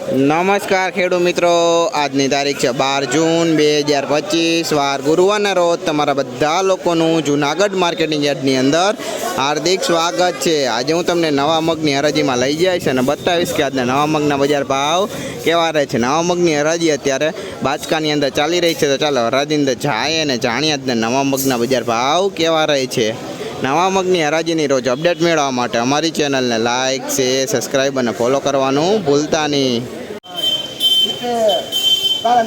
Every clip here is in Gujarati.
નમસ્કાર ખેડૂત મિત્રો, આજની તારીખ છે 12 જૂન 2025 વાર ગુરુવારના રોજ તમારા બધા લોકોનું જૂનાગઢ માર્કેટિંગ યાર્ડની અંદર હાર્દિક સ્વાગત છે। આજે હું તમને નવા મગની હરાજીમાં લઈ જઈશ અને બતાવીશ કે આજના નવા મગના બજાર ભાવ કેવા રહે છે। નવા મગની હરાજી અત્યારે બાચકાની અંદર ચાલી રહી છે, તો ચાલો હરાજી અંદર જાય અને જાણીએ આજના નવા મગના બજાર ભાવ કેવા રહે છે। નવા મગની હરાજીની રોજ અપડેટ મેળવવા માટે અમારી ચેનલને લાઇક, શેર, સબસ્ક્રાઈબ અને ફોલો કરવાનું ભૂલતા નહીં। સિત્તેર, 80,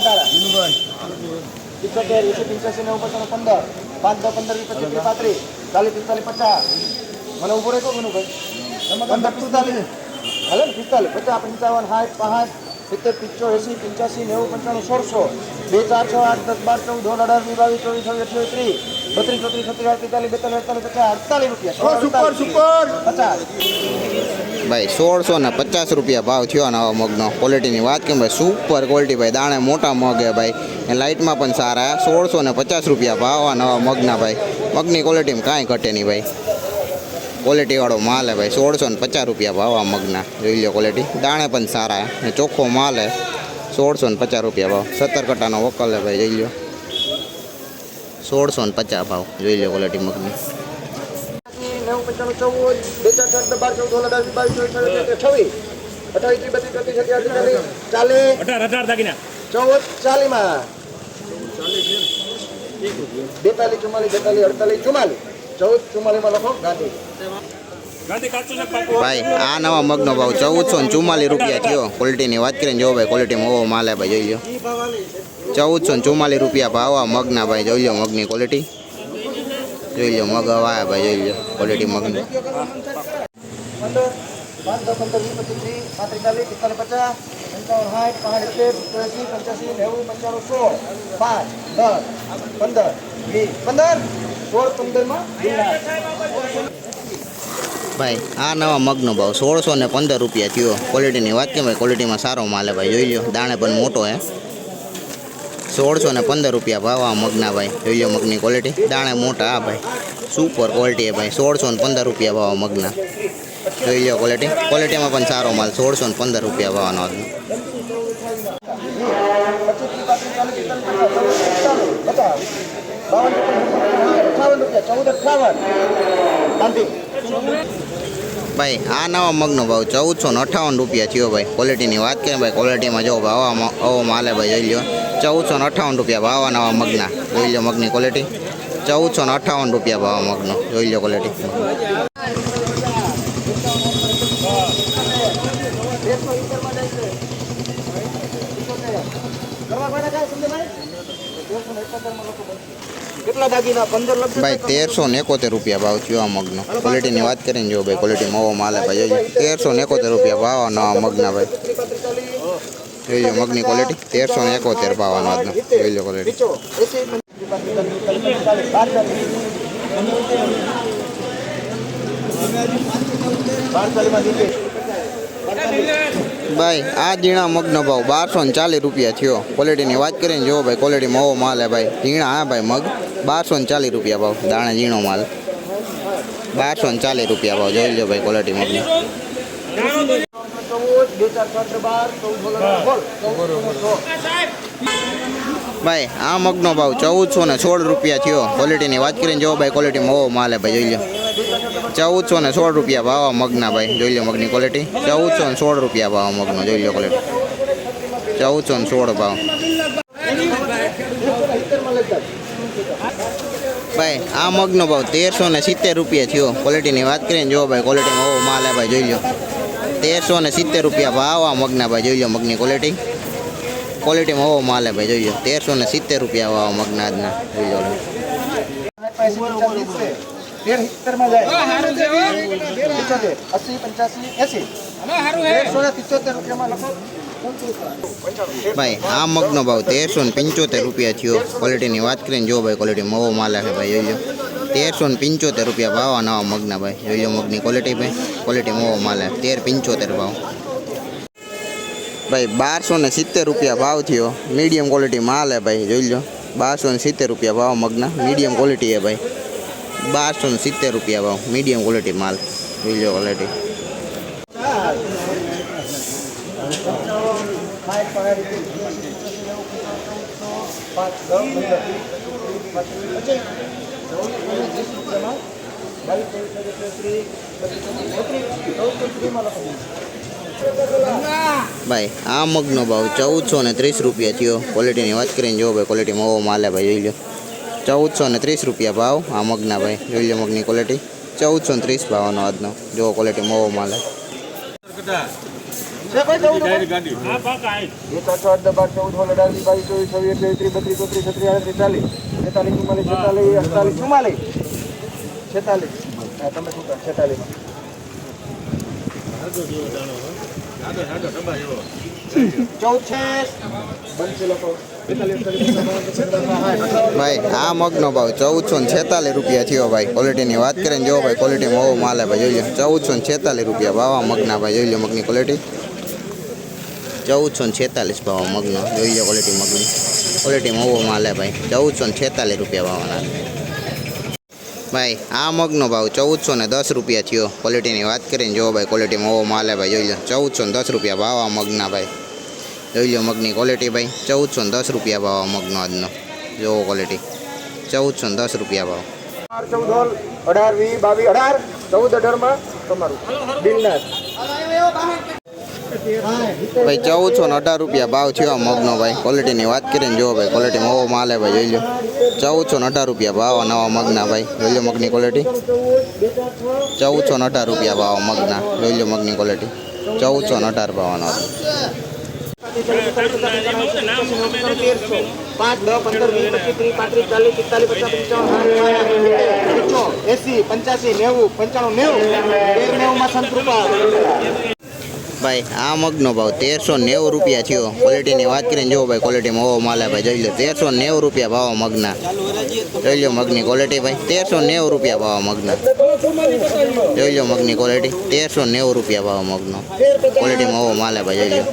85, 90, 95, 100, 2, 4, 6, 8, 10, 12, 14, 18, 22, 23, 24, 25, 30, 32, 33, 44, 45, 50 ભાઈ 1650 રૂપિયા ભાવ થયો નવા મગનો। ક્વોલિટીની વાત કેમ ભાઈ, સુપર ક્વોલિટી ભાઈ, દાણે મોટા મગ હે ભાઈ, એ લાઇટમાં પણ સારા। 1650 રૂપિયા ભાવ આ નવા મગના ભાઈ। મગની ક્વોલિટીમાં કાંઈ ઘટે નહીં ભાઈ, ક્વોલિટીવાળો માલ હે ભાઈ। 1650 રૂપિયા ભાવ આ મગના, જોઈ લો ક્વોલિટી, દાણે પણ સારા ને ચોખ્ખો માલ હે। 1650 રૂપિયા ભાવ, 17 કટાનો વકલ હે ભાઈ, જોઈ લો 1650 ભાવ, જોઈ લો ક્વોલિટી મગની। 90, 95, 14, 2, 4, 8, 10, 12, 14, 15, 16, 17, 18, 19, 20, 21, 22, 23, 24, 42, 44, 44 લખો ગાંધી। ભાઈ આ નવા મગનો ભાવ 1444 રૂપિયા થયો। ક્વોલિટીની વાત કરીને જો ભાઈ, ક્વોલિટીમાં ઓવો માલ હે ભાઈ, જોઈ લો 1444 રૂપિયા ભાવ આ મગના ભાઈ, જોઈ લો મગની ક્વોલિટી, જોઈ લો મગ હવા ભાઈ, જોઈ લો ક્વોલિટી મગની। 15, 15, 20, 25, 30, 35, 40, 50, 55, 60, 85, 90, ભાઈ આ નવા મગનો ભાવ 1615 રૂપિયા થયો। ક્વોલિટીની વાત કેમ ભાઈ, ક્વોલિટીમાં સારો માલ હે ભાઈ, જોઈ લો દાણે પણ મોટો હે। 1615 રૂપિયા ભાવ આ મગના ભાઈ, જોઈ લો મગની ક્વોલિટી, દાણે મોટા આ ભાઈ, સુપર ક્વોલિટી હે ભાઈ। 1615 રૂપિયા ભાવ આ મગના, જોઈ લો ક્વોલિટી, ક્વોલિટીમાં પણ સારો માલ। 1615 રૂપિયા ભાવનો આજનો। ભાઈ આ નવા મગનો ભાવ 1458 રૂપિયા થયો ભાઈ। ક્વોલિટીની વાત કરીએ ભાઈ, ક્વોલિટીમાં જો ભાવ આવો માલ હે ભાઈ, જોઈ લો 1458 રૂપિયા ભાવ આ નવા મગના, જોઈ લો મગની ક્વોલિટી, 1458 રૂપિયા ભાવ મગનો, જોઈ લો ક્વોલિટી। ભાઈ 1371 રૂપિયા ભાવ થયો આ મગનો। ક્વોલિટીની વાત કરીને જો ભાઈ, ક્વોલિટીમાં ઓવો માલ હે ભાઈ, જોઈ લો 1371 રૂપિયા ભાવ આ નવા મગના ભાઈ, જોઈ લો મગની ક્વોલિટી, 1371 ભાવ આનો આજનો, જોઈ લો ક્વોલિટી। ભાઈ આ ઝીણા મગનો ભાવ 1240 રૂપિયા થયો। ક્વોલિટીની વાત કરીને જો ભાઈ, ક્વોલિટીમાં ઓવો માલ હે ભાઈ, ઝીણા હા ભાઈ મગ, 1240 રૂપિયા ભાવ, દાણા ઝીણો માલ, 1240 રૂપિયા ભાવ, જોઈ લો ભાઈ ક્વોલિટી મગની। ભાઈ આ મગનો ભાવ 1416 રૂપિયા થયો। ક્વોલિટીની વાત કરીને જો ભાઈ, ક્વોલિટીમાં ઓવો માલ હે ભાઈ, જોઈ લો 1416 રૂપિયા ભાવ આ મગના ભાઈ, જોઈ લો મગની ક્વોલિટી, 1416 રૂપિયા ભાવ મગનો, જોઈ લો ક્વોલિટી, 1416 ભાવ। ભાઈ આ મગનો ભાવ 1370 રૂપિયા થયો। ક્વોલિટીની વાત કરીને જો ભાઈ, ક્વોલિટીમાં ઓવો માલ હે ભાઈ, જોઈ લો 1370 રૂપિયા ભાવ આ મગના ભાઈ, જોઈ લો મગની ક્વોલિટી, ક્વોલિટીમાં ઓવો માલ હે ભાઈ, જોઈ લો 1370 રૂપિયા ભાવ મગના આજના, જોઈ લો। 80, 85, 80 ભાઈ આ મગનો ભાવ 1375 રૂપિયા થયો। ક્વોલિટીની વાત કરીને જો ભાઈ, ક્વોલિટીમાં ઓવો માલ હે ભાઈ, જોઈ લો 1375 રૂપિયા ભાવ આ નવા મગના ભાઈ, જોઈ લો મગની ક્વોલિટી ભાઈ, ક્વોલિટીમાં ઓવો માલ હે, 1375 ભાવ। ભાઈ 1270 રૂપિયા ભાવ થયો। મીડિયમ ક્વોલિટી માલ હે ભાઈ, જોઈ લો 1270 રૂપિયા ભાવ મગના, મીડિયમ ક્વોલિટી હે ભાઈ, 1270 રૂપિયા ભાવ, મીડિયમ ક્વોલિટી માલ, જોઈ લો ક્વોલિટી। સાઠ પાંચ પાંચ 10 15 ભાઈ આ મગનો ભાવ 1430 રૂપિયા થયો. ક્વોલિટીની વાત કરીને જો ભાઈ ક્વોલિટીમાં ઓવો માલે ભાઈ જોઈ લો. 1430 રૂપિયા ભાવ આ મગના ભાઈ જોઈ લો. મગની ક્વોલિટી 1430 ભાવનો આજનો જો ક્વોલિટીમાં ઓવો માલે. છે ભાઈ 14 ગાડી હા પાકા 1 8 8 12 14 16 17 22 23 24 32 33 34 45 46 47 46 હા તમે શું કહો 46 ભાઈ આ મગનો ભાવ 1446 રૂપિયા થયો ભાઈ. ક્વોલિટીની વાત કરીને જો ભાઈ ક્વોલિટીમાં ઓવો માલે ભાઈ જોઈ લો. 1446 રૂપિયા ભાવ આ મગના ભાઈ જોઈ લો. મગની ક્વોલિટી 1446 ભાવ મગનો જોઈ લો. ક્વોલિટી મગની ક્વોલિટીમાં ઓવો માલે ભાઈ 1446 રૂપિયા ભાવના. ભાઈ આ મગનો ભાવ 1410 રૂપિયા થયો. ક્વોલિટીની વાત કરીને જો ભાઈ ક્વોલિટીમાં ઓવો માલે ભાઈ જોઈ લો. 1410 રૂપિયા ભાવ આ મગના ભાઈ જોઈ લો. મગની ક્વોલિટી ભાઈ 1410 રૂપિયા ભાવ આ મગનો આજનો જોવો ક્વોલિટી 1410 રૂપિયા ભાવ. 14 18 20 22 18 14 18 માં તમારું દિલનાથ ભાઈ 1418 રૂપિયા ભાવ થયો આ મગનો ભાઈ. ક્વોલિટીની વાત કરીને જો ભાઈ ક્વોલિટીમાં ઓવો માલે ભાઈ જોઈ લો. 1418 રૂપિયા ભાવ નવા મગના ભાઈ જોઈ લો. મગની ક્વોલિટી 1418 રૂપિયા ભાવ મગના જોઈ લો. મગની ક્વોલિટી 1418 ભાવનો. 5 10 15 20 25 30 35 ભાઈ આ મગનો ભાવ 1390 રૂપિયા થયો. ક્વોલિટીની વાત કરીને જો ભાઈ ક્વોલિટીમાં ઓવો માલે ભાઈ જોઈ લો. 1390 રૂપિયા ભાવ મગના જોઈ લો. મગની ક્વોલિટી ભાઈ 1390 રૂપિયા ભાવ મગના જોઈ લો. મગની ક્વોલિટી 1390 રૂપિયા ભાવ મગનો ક્વોલિટીમાં ઓવો માલે ભાઈ જોઈ લો.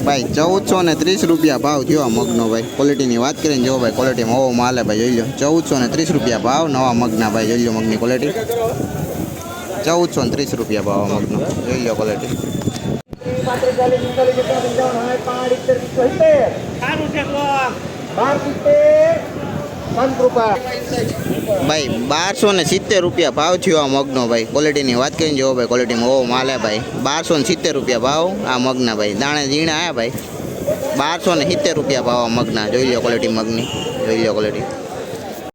ભાઈ 1430 રૂપિયા ભાવ થયો આ મગનો ભાઈ. ક્વોલિટીની વાત કરીને જો ભાઈ ક્વોલિટીમાં ઓવો માલે ભાઈ જોઈ લો. 1430 રૂપિયા ભાવ નવા મગના ભાઈ જોઈ લો. મગની ક્વોલિટી 1430 રૂપિયા ભાવ મગનો જોઈ લો. ક્વોલિટી ભાઈ 1270 રૂપિયા ભાવ થયો આ મગનો ભાઈ. ક્વોલિટીની વાત કરીને જો ભાઈ ક્વોલિટીમાં ઓવો માલે ભાઈ 1270 રૂપિયા ભાવ આ મગના ભાઈ. દાણે ઝીણા આવ્યા ભાઈ 1270 રૂપિયા ભાવ આ મગના જોઈ લો. ક્વોલિટી મગની જોઈ લો. ક્વોલિટી